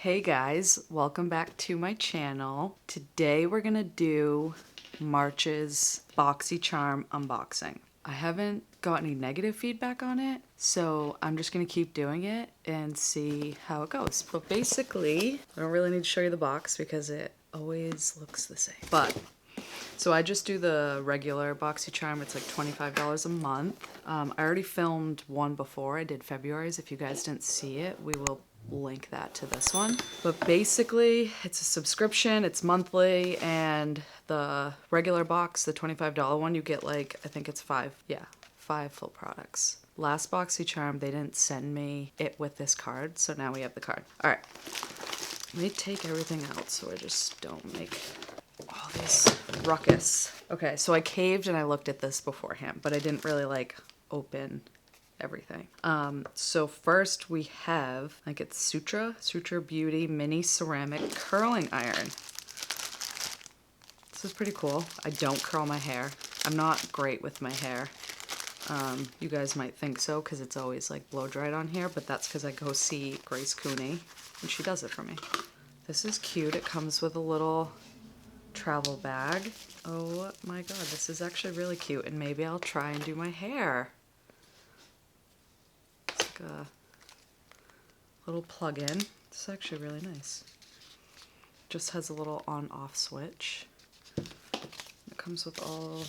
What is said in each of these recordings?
Hey guys, welcome back to my channel. Today we're gonna do March's BoxyCharm unboxing. I haven't got any negative feedback on it, so I'm just gonna keep doing it and see how it goes. But basically, I don't really need to show you the box because it always looks the same. So I just do the regular BoxyCharm. It's like $25 a month. I already filmed one before. I did February's. If you guys didn't see it, we will link that to this one. But basically, it's a subscription. It's monthly, and the regular box, the $25 one, you get like, I think it's five full products. Last BoxyCharm, they didn't send me it with this card, so now we have the card. All right, let me take everything out so I just don't make all this ruckus. Okay, so I caved and I looked at this beforehand, but I didn't really like open everything. So first we have, like, it's Sutra Beauty Mini Ceramic Curling Iron. This is pretty cool. I don't curl my hair. I'm not great with my hair. You guys might think so because it's always like blow dried on here, but that's because I go see Grace Cooney and she does it for me. This is cute. It comes with a little travel bag. Oh my god, this is actually really cute, and maybe I'll try and do my hair. It's like a little plug-in. It's actually really nice. Just has a little on-off switch. It comes with all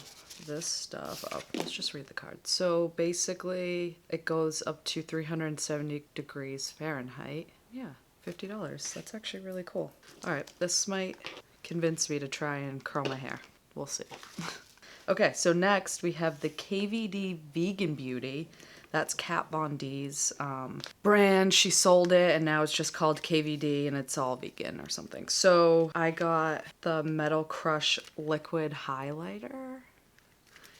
this stuff. Oh, let's just read the card. So basically, it goes up to 370 degrees Fahrenheit. Yeah, $50. That's actually really cool. All right, this might convince me to try and curl my hair. We'll see. Okay, so next we have the KVD Vegan Beauty. That's Kat Von D's brand. She sold it and now it's just called KVD and it's all vegan or something. So I got the Metal Crush Liquid Highlighter,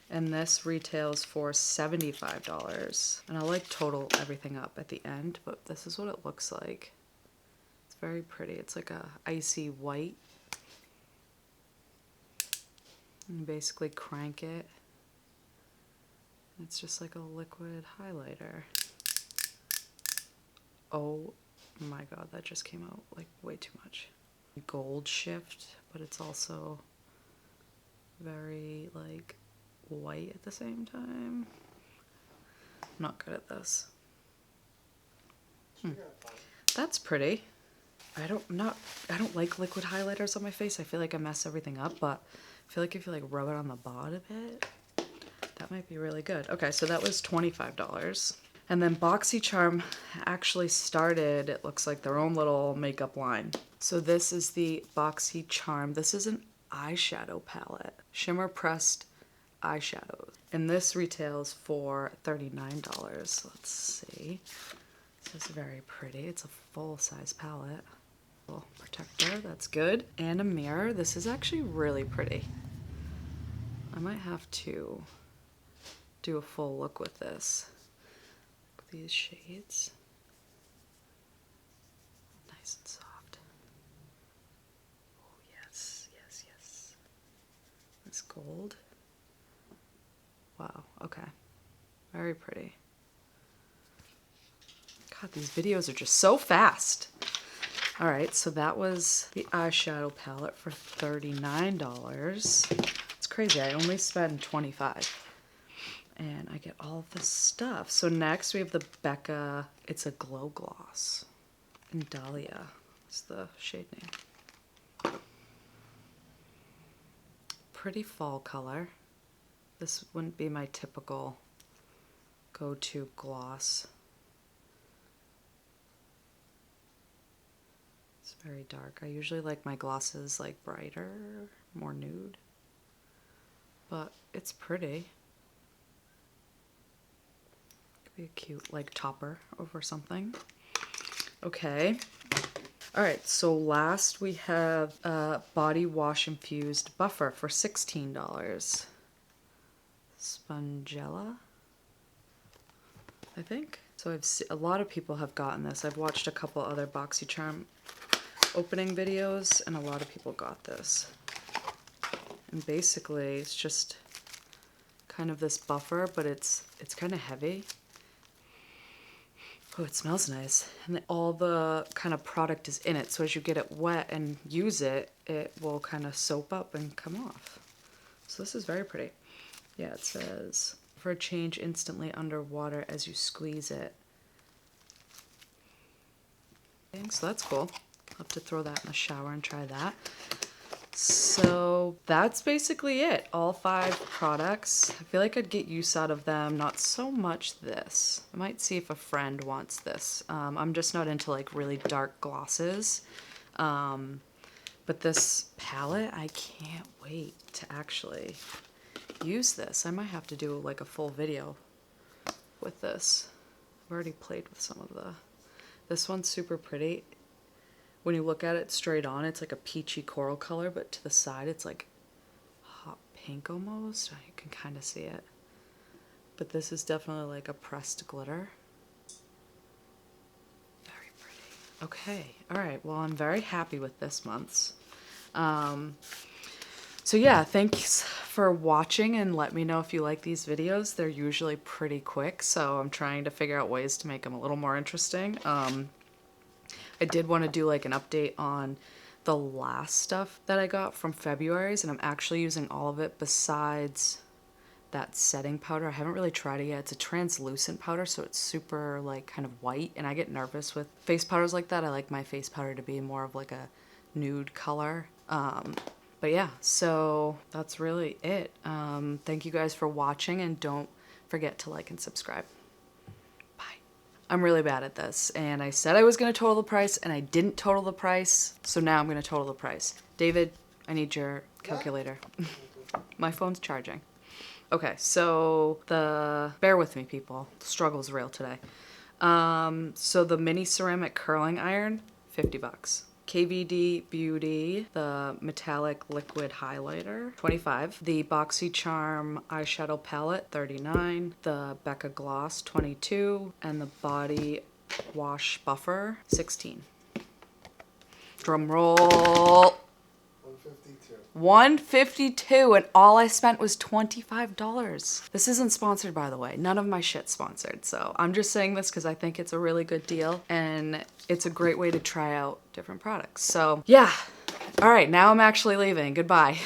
and this retails for $75. And I'll like total everything up at the end, but this is what it looks like. It's very pretty. It's like a icy white. And basically crank it. It's just like a liquid highlighter. Oh my god, that just came out like way too much. Gold shift, but it's also very like white at the same time. I'm not good at this. That's pretty. I don't like liquid highlighters on my face. I feel like I mess everything up, but I feel like if you like rub it on the bot a bit, that might be really good. Okay, so that was $25. And then BoxyCharm actually started, it looks like, their own little makeup line. So this is the BoxyCharm. This is an eyeshadow palette. Shimmer pressed eyeshadows. And this retails for $39. Let's see. This is very pretty. It's a full-size palette. Protector, that's good. And a mirror. This is actually really pretty. I might have to do a full look with this. Look at these shades. Nice and soft. Oh yes, yes, yes. This gold. Wow, okay. Very pretty. God, these videos are just so fast. All right, so that was the eyeshadow palette for $39. It's crazy, I only spend $25. And I get all of this stuff. So next we have the BECCA, it's a glow gloss. And Dahlia is the shade name. Pretty fall color. This wouldn't be my typical go-to gloss. Very dark. I usually like my glosses like brighter, more nude, but it's pretty. Could be a cute like topper over something. Okay. All right, so last we have a body wash infused buffer for $16. Spongelle, I think. So a lot of people have gotten this. I've watched a couple other BoxyCharm opening videos and a lot of people got this. And basically it's just kind of this buffer, but it's kind of heavy. Oh, it smells nice. And then all the kind of product is in it. So as you get it wet and use it, it will kind of soap up and come off. So this is very pretty. Yeah, it says, for a change instantly underwater as you squeeze it. So that's cool. I'll have to throw that in the shower and try that. So that's basically it. All 5 products. I feel like I'd get use out of them. Not so much this. I might see if a friend wants this. I'm just not into like really dark glosses. But this palette, I can't wait to actually use this. I might have to do like a full video with this. I've already played with some of the... This one's super pretty. When you look at it straight on, it's like a peachy coral color, but to the side, it's like hot pink almost. You can kind of see it. But this is definitely like a pressed glitter. Very pretty. Okay, all right. Well, I'm very happy with this month's. So yeah, thanks for watching, and let me know if you like these videos. They're usually pretty quick, so I'm trying to figure out ways to make them a little more interesting. I did want to do like an update on the last stuff that I got from February's, and I'm actually using all of it besides that setting powder. I haven't really tried it yet. It's a translucent powder, so it's super like kind of white, and I get nervous with face powders like that. I like my face powder to be more of like a nude color. But yeah, so that's really it. Thank you guys for watching, and don't forget to like and subscribe. I'm really bad at this, and I said I was going to total the price, and I didn't total the price, so now I'm going to total the price. David, I need your calculator. My phone's charging. Okay, so bear with me, people. The struggle's real today. So the mini ceramic curling iron, $50. KVD Beauty, the metallic liquid highlighter, $25. The Boxy Charm eyeshadow palette, $39. The BECCA gloss, $22. And the body wash buffer, $16. Drum roll. $152, and all I spent was $25. This isn't sponsored, by the way. None of my shit's sponsored, so I'm just saying this because I think it's a really good deal, and it's a great way to try out different products. So yeah, all right, now I'm actually leaving. Goodbye.